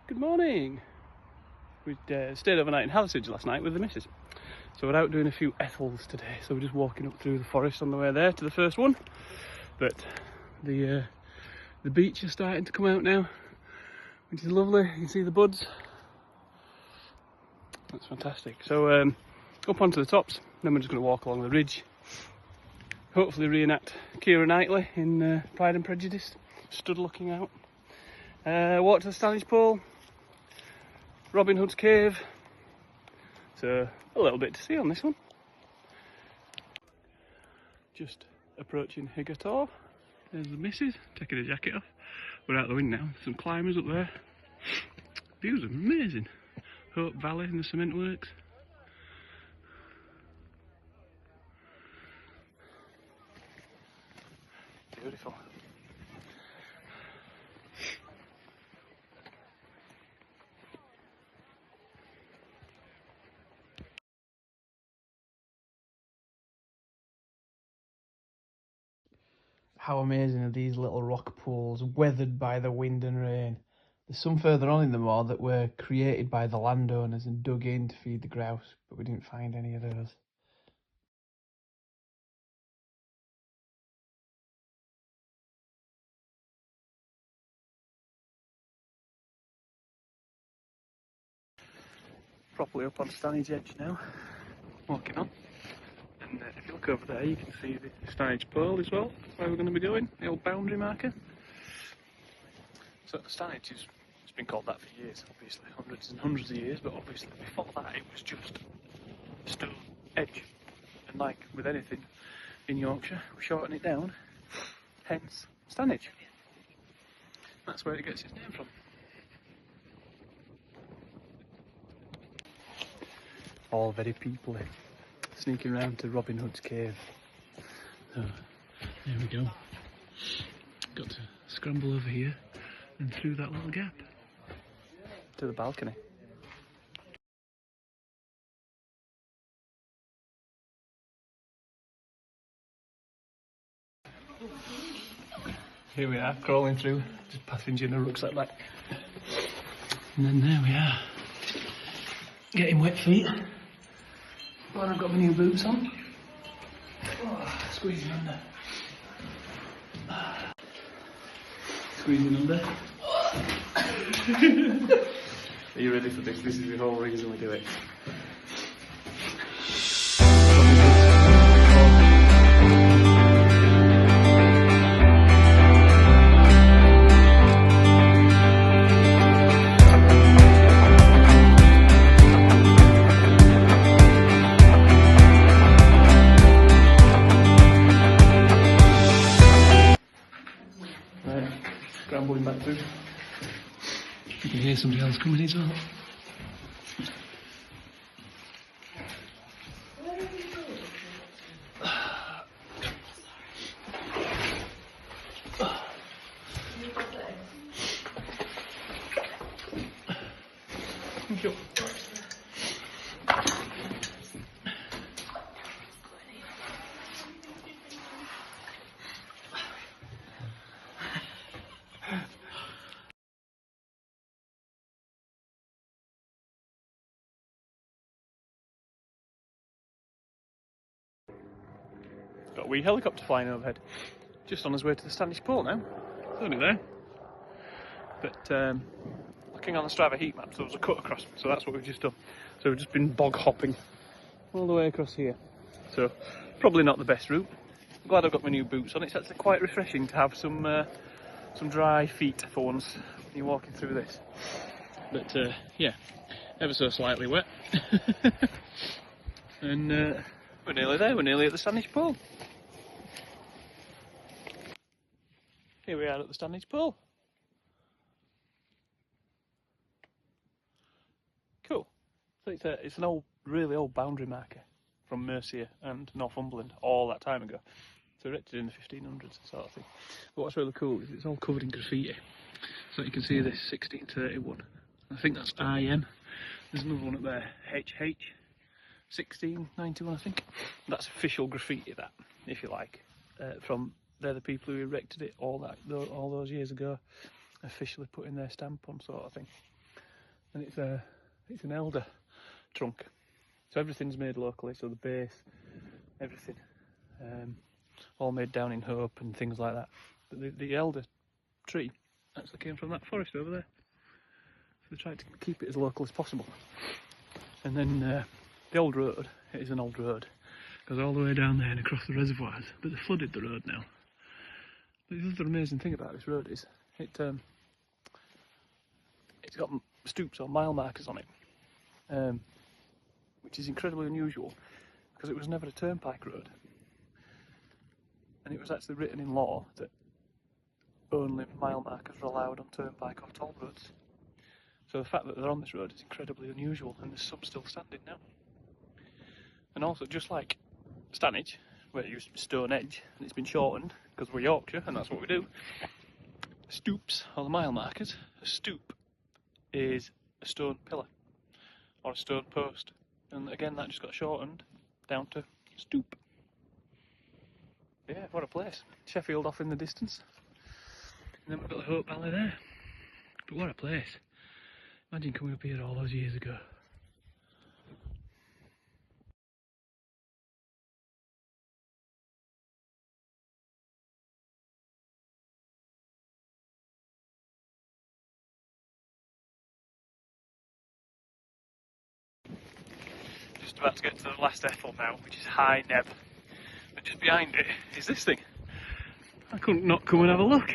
Good morning. We stayed overnight in Halitage last night with the missus. So we're out doing a few Ethels today. So we're just walking up through the forest on the way there to the first one. But the beach is starting to come out now, which is lovely. You can see the buds. That's fantastic. So up onto the tops, then we're just going to walk along the ridge. Hopefully reenact Keira Knightley in Pride and Prejudice. Stood looking out. Walk to the Stanedge Pole. Robin Hood's cave. So a little bit to see on this one. Just approaching Higger Tor. There's the missus taking her jacket off. We're out the wind now. Some climbers up there. View's amazing. Hope Valley and the cement works. Beautiful. How amazing are these little rock pools, weathered by the wind and rain. There's some further on in the moor that were created by the landowners and dug in to feed the grouse, but we didn't find any of those. Properly up on Stanedge Edge now, walking on. And if you look over there, you can see the Stanedge Pole as well, where we're going to be going, the old boundary marker. So Stanedge it's been called that for years, obviously, hundreds and hundreds of years, but obviously before that it was just stone edge. And like with anything in Yorkshire, we shorten it down, hence Stanedge. That's where it gets its name from. All very peoply, sneaking round to Robin Hood's cave. So, there we go. Got to scramble over here and through that little gap to the balcony. Here we are, crawling through, just passing in a rucksack back. And then there we are, getting wet feet. Well, I've got my new boots on. Oh, squeezing under. Squeezing under. Are you ready for this? This is the whole reason we do it. Scrambling back through. You can hear somebody else coming as well. Thank you. Got a wee helicopter flying overhead, just on his way to the Stanedge Pole now. It's only there. But looking on the Strava heat maps, there was a cut across, so that's what we've just done. So we've just been bog hopping all the way across here. So probably not the best route. I'm glad I've got my new boots on. It's actually quite refreshing to have some dry feet for once when you're walking through this. But yeah, ever so slightly wet. And we're nearly there. We're nearly at the Stanedge Pole. Here we are at the Stanedge Pole. Cool. So it's an old, really old boundary marker from Mercia and Northumberland all that time ago. So erected in the 1500s sort of thing. But what's really cool is it's all covered in graffiti. So you can see this 1631. I think that's IM. There's another one up there, HH. 1691, I think. That's official graffiti, that, if you like, from they're the people who erected it all those years ago, officially putting their stamp on, sort of thing. and it's an elder trunk, so everything's made locally. So the base, everything, all made down in Hope and things like that. But the elder tree actually came from that forest over there. So they tried to keep it as local as possible. And then the old road, it is an old road, goes all the way down there and across the reservoirs, but they flooded the road now. But the other amazing thing about this road is it's got stoops or mile markers on it, which is incredibly unusual because it was never a turnpike road. And it was actually written in law that only mile markers were allowed on turnpike or toll roads. So the fact that they're on this road is incredibly unusual, and there's some still standing now. And also, just like Stanedge, where it used to be Stanedge, and it's been shortened because we're Yorkshire and that's what we do, stoops are the mile markers. A stoop is a stone pillar or a stone post, and again that just got shortened down to stoop. Yeah, what a place. Sheffield off in the distance, and then we've got the Hope Valley there. But what a place. Imagine coming up here all those years ago. Just about to get to the last Ethel now, which is High Neb. And just behind it is this thing. I couldn't not come and have a look.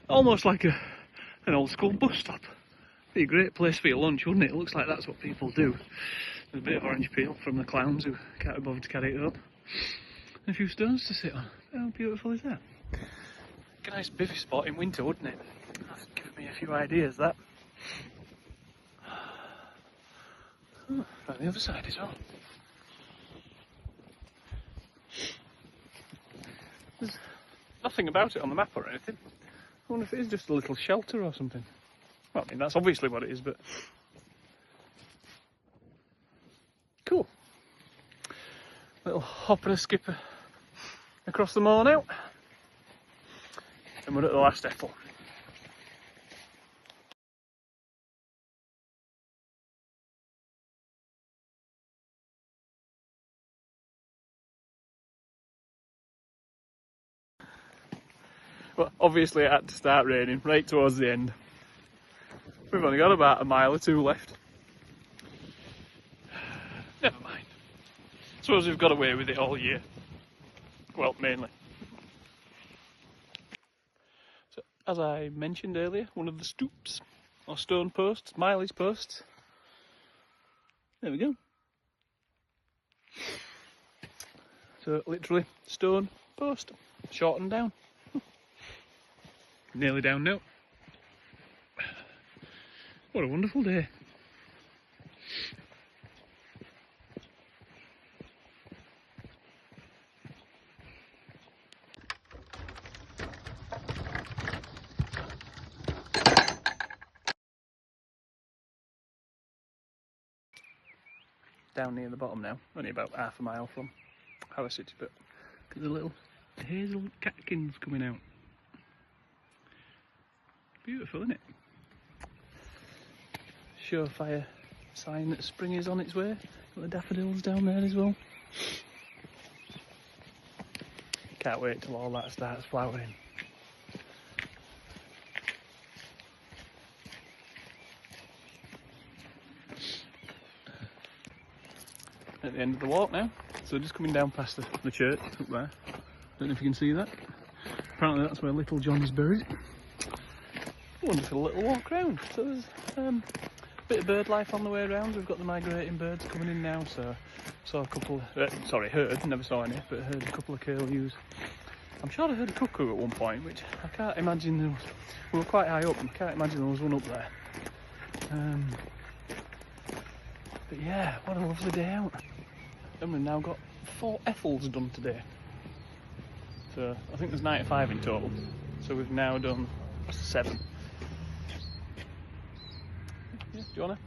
Almost like an old school bus stop. Be a great place for your lunch, wouldn't it? It looks like that's what people do. There's a bit of orange peel from the clowns who can't be bothered to carry it up. And a few stones to sit on. How beautiful is that? A nice bivvy spot in winter, wouldn't it? That's given me a few ideas, that. Oh, on the other side as well. There's nothing about it on the map or anything. I wonder if it is just a little shelter or something. Well, I mean, that's obviously what it is, but... Cool. Little hop and a skip across the moor now. And we're at the last Ethel. Well, obviously it had to start raining right towards the end. We've only got about a mile or two left. Never mind. Suppose we've got away with it all year. Well, mainly. So, as I mentioned earlier, one of the stoops, or stone posts, mileage posts. There we go. So, literally, stone post, shortened down. Nearly down now. What a wonderful day. Down near the bottom now, only about half a mile from our city, but there's a little hazel catkins coming out. Beautiful, isn't it? Surefire sign that spring is on its way. Got the daffodils down there as well. Can't wait till all that starts flowering. At the end of the walk now, so just coming down past the church up there. Don't know if you can see that. Apparently that's where Little John is buried. Wonderful little walk round. So there's a bit of bird life on the way around. We've got the migrating birds coming in now, so saw a couple, heard, never saw any, but heard a couple of curlews. I'm sure I heard a cuckoo at one point, which I can't imagine there was. We were quite high up, and I can't imagine there was one up there. But yeah, what a lovely day out. And we've now got 4 Ethels done today. So I think there's 95 in total. So we've now done 7. Yeah, do you want to